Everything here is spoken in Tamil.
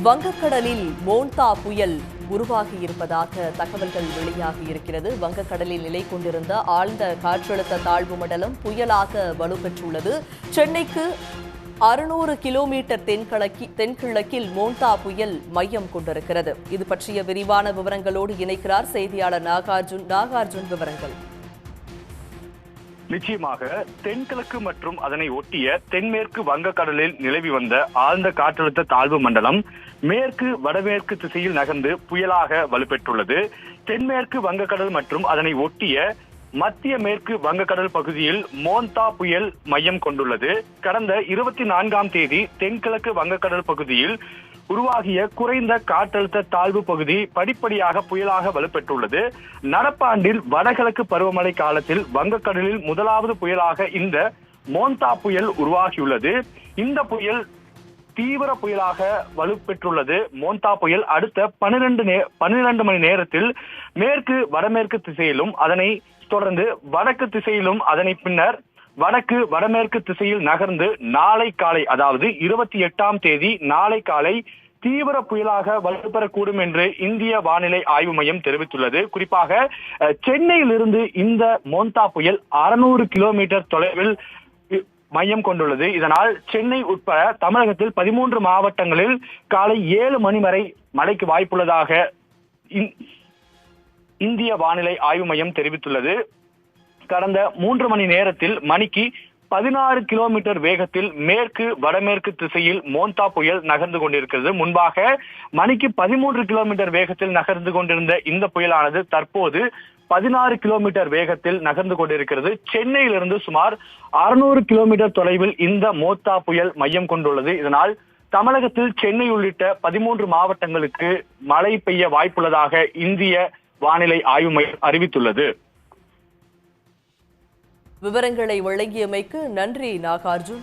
வங்கக்கடலில் மோன்தா புயல் உருவாகியிருப்பதாக தகவல்கள் வெளியாகி இருக்கிறது. வங்கக்கடலில் நிலை கொண்டிருந்த ஆழ்ந்த காற்றழுத்த தாழ்வு மண்டலம் புயலாக வலுப்பெற்றுள்ளது. சென்னைக்கு 600 கிலோமீட்டர் தென்கிழக்கில் மோன்தா புயல் மையம் கொண்டிருக்கிறது. இது பற்றிய விரிவான விவரங்களோடு இணைக்கிறார் செய்தியாளர் நாகார்ஜுன். விவரங்கள். நிச்சயமாக தென்கிழக்கு மற்றும் அதனை ஒட்டிய தென்மேற்கு வங்கக்கடலில் நிலவி வந்த ஆழ்ந்த காற்றழுத்த தாழ்வு மண்டலம் மேற்கு வடமேற்கு திசையில் நகர்ந்து புயலாக வலுப்பெற்றுள்ளது. தென்மேற்கு வங்கக்கடல் மற்றும் அதனை ஒட்டிய மத்திய மேற்கு வங்கக்கடல் பகுதியில் மோன்தா புயல் மையம் கொண்டுள்ளது. கடந்த 24ஆம் தேதி தென்கிழக்கு வங்கக்கடல் பகுதியில் உருவாகிய குறைந்த காற்றழுத்த தாழ்வு பகுதி படிப்படியாக புயலாக வலுப்பெற்றுள்ளது. நடப்பாண்டில் வடகிழக்கு பருவமழை காலத்தில் வங்கக்கடலில் முதலாவது புயலாக இந்த மோன்தா புயல் உருவாகியுள்ளது. இந்த புயல் தீவிர புயலாக வலுப்பெற்றுள்ளது. மோன்தா புயல் அடுத்த 12 மணி நேரத்தில் மேற்கு வடமேற்கு திசையிலும் அதனை தொடர்ந்து வடக்கு திசையிலும் அதனை பின்னர் வடக்கு வடமேற்கு திசையில் நகர்ந்து நாளை காலை, அதாவது 28ஆம் தேதி நாளை காலை தீவிர புயலாக வலுப்பெறக்கூடும் என்று இந்திய வானிலை ஆய்வு மையம் தெரிவித்துள்ளது. குறிப்பாக சென்னையிலிருந்து இந்த மோன்தா புயல் 600 கிலோமீட்டர் தொலைவில் மையம் கொண்டுள்ளது. இதனால் சென்னை உட்பட தமிழகத்தில் 13 மாவட்டங்களில் காலை 7 மணி வரை மழைக்கு வாய்ப்புள்ளதாக இந்திய வானிலை ஆய்வு மையம் தெரிவித்துள்ளது. கடந்த 3 மணி நேரத்தில் மணிக்கு 16 கிலோமீட்டர் வேகத்தில் மேற்கு வடமேற்கு திசையில் மோன்தா புயல் நகர்ந்து கொண்டிருக்கிறது. முன்பாக மணிக்கு 13 கிலோமீட்டர் வேகத்தில் நகர்ந்து கொண்டிருந்த இந்த புயலானது தற்போது 16 கிலோமீட்டர் வேகத்தில் நகர்ந்து கொண்டிருக்கிறது. சென்னையிலிருந்து சுமார் 600 கிலோமீட்டர் தொலைவில் இந்த மோன்தா புயல் மையம் கொண்டுள்ளது. இதனால் தமிழகத்தில் சென்னை உள்ளிட்ட 13 மாவட்டங்களுக்கு மழை பெய்ய வாய்ப்புள்ளதாக இந்திய வானிலை ஆய்வு மையம் அறிவித்துள்ளது. விவரங்களை வழங்கியமைக்கு நன்றி நாகார்ஜுன்.